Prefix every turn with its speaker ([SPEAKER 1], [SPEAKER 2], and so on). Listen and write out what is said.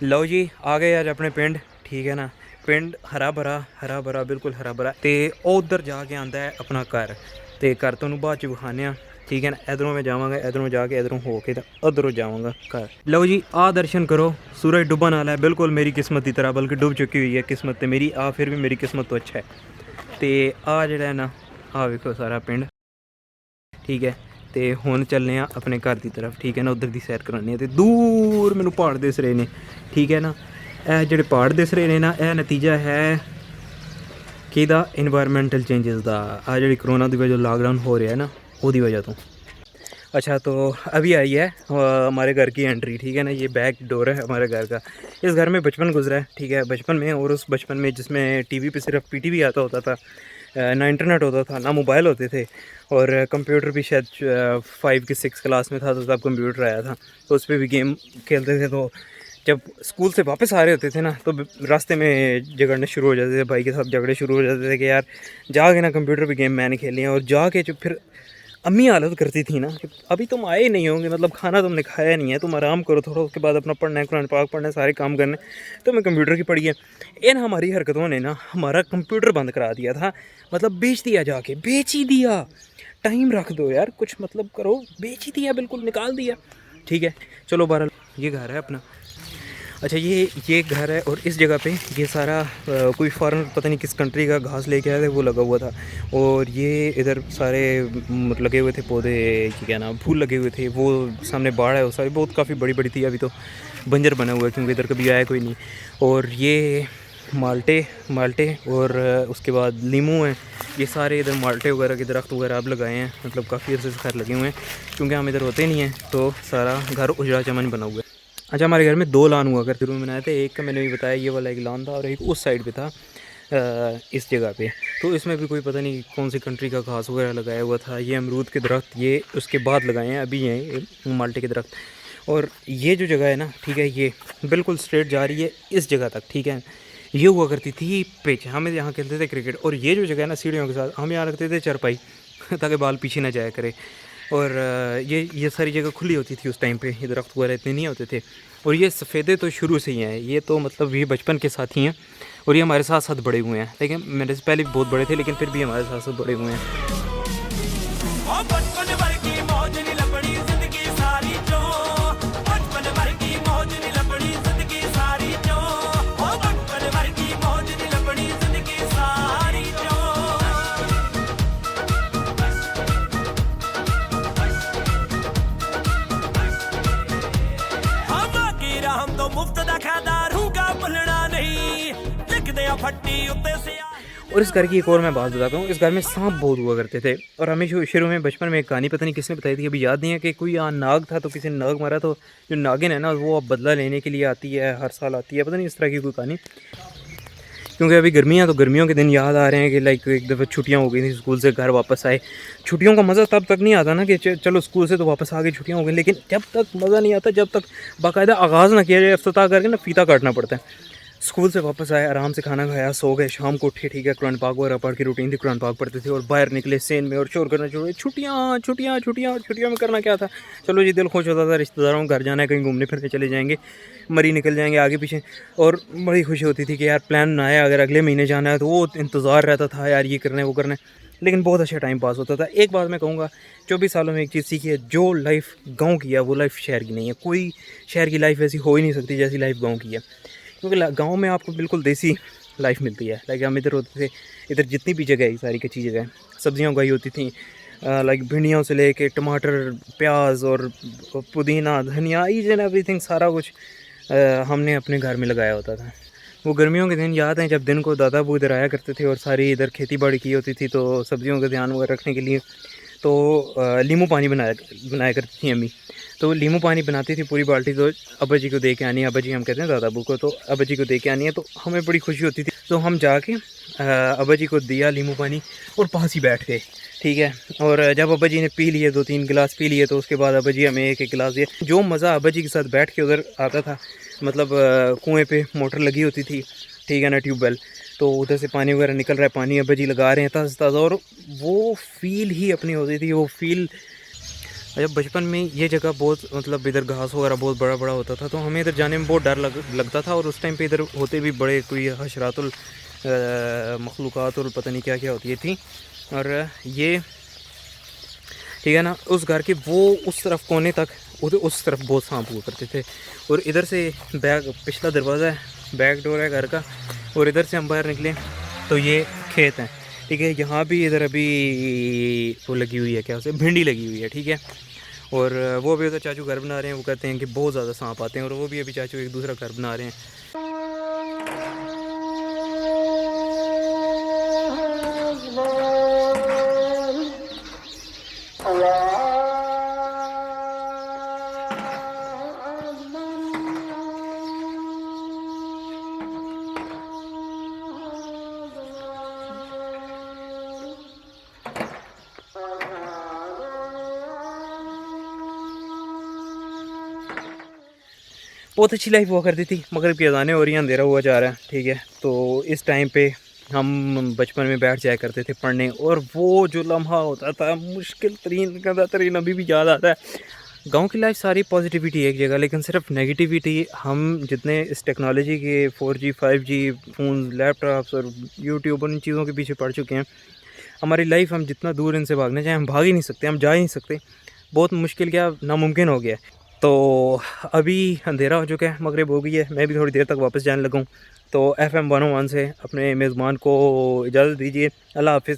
[SPEAKER 1] लो जी आ गए आज अपने पिंड, ठीक है ना। पिंड हरा भरा बिल्कुल हरा भरा। तो उधर जाके आंदा है अपना घर, तो घर तुहानू बाद च विखाने, ठीक है ना। इधरों मैं जावांगा, इधरों जाके इधरों हो के उधरों जावांगा घर। लो जी आ दर्शन करो, सूरज डुबन वाला है बिल्कुल मेरी किस्मत की तरह, बल्कि डूब चुकी हुई है किस्मत तो मेरी। आ फिर भी मेरी किस्मत तो अच्छा है। तो आ जड़ा है ना, आ वेखो सारा पिंड, ठीक है। तो हुण चलने अपने घर की तरफ, ठीक है ना। उधर की सैर कराने, तो दूर मैनू पहाड़ दिस रहे ने, ठीक है ना। यह जोड़े पहाड़ दिस रहे ने ना, यह नतीजा है किहदा, इन्वायरमेंटल चेंजिस का। आ जी करोना की वजह लॉकडाउन हो रहा है ना, वो वजह तो। अच्छा तो अभी आई है हमारे घर की एंट्री, ठीक है ना। ये बैक डोर है हमारे घर का। इस घर में बचपन गुजरा है, ठीक है, बचपन में। और उस बचपन में जिसमें टीवी पे सिर्फ पीटीवी आता होता था, ना इंटरनेट होता था, ना मोबाइल होते थे। और कंप्यूटर भी शायद 5 की 6 क्लास में था तो तब कंप्यूटर आया था, तो उस पर भी गेम खेलते थे। तो जब स्कूल से वापस आ रहे होते थे ना, तो रास्ते में झगड़ने शुरू हो जाते थे, भाई के साथ झगड़े शुरू हो जाते थे कि यार जाके ना कंप्यूटर पे गेम मैंने खेलनी है। और जाके जो फिर अम्मी हालत करती थी ना कि अभी तुम आए नहीं होंगे, मतलब खाना तुमने खाया नहीं है, तुम आराम करो थोड़ा, उसके बाद अपना पढ़ना है, कुरान पाक पढ़ना है, सारे काम करने। तो मैं कंप्यूटर की पढ़ी है। इन हमारी हरकतों ने ना हमारा कंप्यूटर बंद करा दिया था, मतलब बेच दिया, जाके बेच ही दिया। टाइम रख दो यार, कुछ मतलब करो, बेच ही दिया, बिल्कुल निकाल दिया, ठीक है। चलो बहरहाल ये घर है अपना। अच्छा ये घर है, और इस जगह पे ये सारा कोई फॉरेनर पता नहीं किस कंट्री का घास लेके आया था, वो लगा हुआ था। और ये इधर सारे लगे हुए थे पौधे, क्या नाम, फूल लगे हुए थे। वो सामने बाढ़ है, वो सारी बहुत काफ़ी बड़ी बड़ी थी, अभी तो बंजर बना हुआ है क्योंकि इधर कभी आया कोई नहीं। और ये माल्टे माल्टे और उसके बाद लीमू हैं। ये सारे इधर माल्टे वगैरह के दरख्त वगैरह अब लगाए हैं, मतलब काफ़ी अर्से से खैर लगे हुए हैं, क्योंकि हम इधर होते नहीं हैं, तो सारा घर उजड़ा चमन बना हुआ है। अच्छा हमारे घर में 2 लान हुआ करते थे, बनाए थे। एक का मैंने भी बताया, ये वाला एक लान था, और एक उस साइड पे था इस जगह पे। तो इसमें भी कोई पता नहीं कौन सी कंट्री का घास वगैरह लगाया हुआ था। ये अमरूद के दरख्त ये उसके बाद लगाए हैं, अभी हैं ये माल्टे के दरख्त। और ये जो जगह है ना, ठीक है, ये बिल्कुल स्ट्रेट जा रही है इस जगह तक, ठीक है। ये हुआ करती थी पिच, हम यहाँ खेलते थे क्रिकेट। और ये जो जगह है ना, सीढ़ियों के साथ, हम यहाँ रखते थे चरपाई ताकि बाल पीछे ना जाया करे। और ये सारी जगह खुली होती थी उस टाइम पे, ये दरख्त वगैरह इतने नहीं होते थे। और ये सफ़ेदे तो शुरू से ही हैं, ये तो मतलब ये बचपन के साथ ही हैं। और ये हमारे साथ साथ बड़े हुए हैं, लेकिन मेरे से पहले भी बहुत बड़े थे, लेकिन फिर भी हमारे साथ साथ बड़े हुए हैं। और इस घर की एक और मैं बात बताता हूँ, इस घर में सांप बहुत हुआ करते थे। और हमें शुरू में बचपन में एक कहानी पता नहीं किसने बताई थी, अभी याद नहीं है, कि कोई यहाँ नाग था, तो किसी ने नाग मारा। तो जो नागिन है ना, वो अब बदला लेने के लिए आती है, हर साल आती है, पता नहीं इस तरह की कोई कहानी। क्योंकि अभी गर्मियाँ, तो गर्मियों के दिन याद आ रहे हैं कि लाइक एक दफ़ा छुट्टियाँ हो गई थी, स्कूल से घर वापस आए। छुट्टियों का मज़ा तब तक नहीं आता ना कि चलो स्कूल से तो वापस आ गए, छुट्टियाँ हो गई, लेकिन जब तक मज़ा नहीं आता जब तक बाकायदा आगाज़ ना किया जाए, अफ्ताह करके ना फीता काटना पड़ता है। स्कूल से वापस आए, आराम से खाना खाया, सो गए, शाम को उठे, ठीक है, कुरान पाक वगैरह पढ़ के, रूटीन थी, कुरान पाक पढ़ते थे। और बाहर निकले सेन में और शोर करना शुरू हुए, छुट्टियाँ छुट्टियाँ छुट्टियाँ। और छुट्टियों में करना क्या था, चलो जी दिल खुश होता था, रिश्तेदारों को घर जाना है, कहीं घूमने फिरने चले जाएंगे, मरी निकल जाएंगे आगे पीछे। और बड़ी खुशी होती थी कि यार प्लान बनाया, अगर अगले महीने जाना है तो वो इंतज़ार रहता था, यार ये करना है वो करना है। लेकिन बहुत अच्छा टाइम पास होता था। एक बात मैं कहूँगा, 24 सालों में एक चीज़ सीखी है, जो लाइफ गाँव की है वो लाइफ शहर की नहीं है। कोई शहर की लाइफ ऐसी हो ही नहीं सकती जैसी लाइफ गाँव की है, क्योंकि गांव में आपको बिल्कुल देसी लाइफ मिलती है। लाइक हम इधर होते थे, इधर जितनी भी जगह है सारी कच्ची जगह, सब्जियां उगाई होती थी, लाइक भिंडियों से लेके टमाटर, प्याज और पुदीना, धनिया, ईच एंड एवरीथिंग, सारा कुछ हमने अपने घर में लगाया होता था। वो गर्मियों के दिन याद हैं जब दिन को दादा अबू इधर आया करते थे, और सारी इधर खेती बाड़ी की होती थी, तो सब्जियों का ध्यान वगैरह रखने के लिए तो नींबू पानी बनाया करती थी अम्मी। तो नींबू पानी बनाती थी पूरी बाल्टी, तो अब्बा जी को दे के आनी है, अब्बा जी हम कहते हैं दादा अबू को, तो अब्बा जी को दे के आनी है। तो हमें बड़ी खुशी होती थी, तो हम जाके अब्बा जी को दिया नींबू पानी, और पास ही बैठ गए, ठीक है। और जब अब्बा जी ने पी लिए, 2-3 गिलास पी लिए, तो उसके बाद अब्बा जी हमें एक एक गिलास दिया। जो मज़ा अब्बा जी के साथ बैठ के उधर आता था, मतलब कुएँ पे मोटर लगी होती थी, ठीक है ना, ट्यूबवेल, तो उधर से पानी वगैरह निकल रहा है, पानी अब्बा जी लगा रहे हैं ताज़ा ताज़ा, और वो फील ही अपनी होती थी, वो फील अच्छा, बचपन में ये जगह बहुत मतलब इधर घास वगैरह बहुत बड़ा बड़ा होता था, तो हमें इधर जाने में बहुत डर लगता था। और उस टाइम पे इधर होते भी बड़े कोई हशरातुल मखलूक़ातुल पता नहीं क्या क्या होती है थी। और ये ठीक है ना, उस घर के वो उस तरफ कोने तक उधर उस तरफ बहुत सांप हुआ करते थे। और इधर से बैक पिछला दरवाज़ा है, बैक डोर है घर का, और इधर से हम बाहर निकले तो ये खेत हैं। ठीक है, यहाँ भी इधर अभी वो लगी हुई है, क्या उसे भिंडी लगी हुई है। ठीक है, और वो भी उधर चाचू घर बना रहे हैं। वो कहते हैं कि बहुत ज़्यादा सांप आते हैं, और वो भी अभी चाचू एक दूसरा घर बना रहे हैं। बहुत अच्छी लाइफ हुआ करती थी। मगरिब की अज़ानें हो रही हैं, अंधेरा हुआ जा रहा है। ठीक है, तो इस टाइम पे हम बचपन में बैठ जाया करते थे पढ़ने, और वो जो लम्हा होता था मुश्किल तरीन गंदा तरीन अभी भी याद आता है। गांव की लाइफ सारी पॉजिटिविटी एक जगह, लेकिन सिर्फ नेगेटिविटी। हम जितने इस टेक्नोलॉजी के 4G 5G फ़ोन, लैपटॉप्स और यूट्यूब और इन चीज़ों के पीछे पड़ चुके हैं, हमारी लाइफ हम जितना दूर इनसे भागना चाहें हम भाग ही नहीं सकते, हम जा ही नहीं सकते। बहुत मुश्किल, क्या नामुमकिन हो गया है। तो अभी अंधेरा हो चुका है, मगरिब हो गई है, मैं भी थोड़ी देर तक वापस जाने लगा हूँ। तो FM 101 से अपने मेज़बान को इजाज़त दीजिए। अल्लाह हाफ़िज़।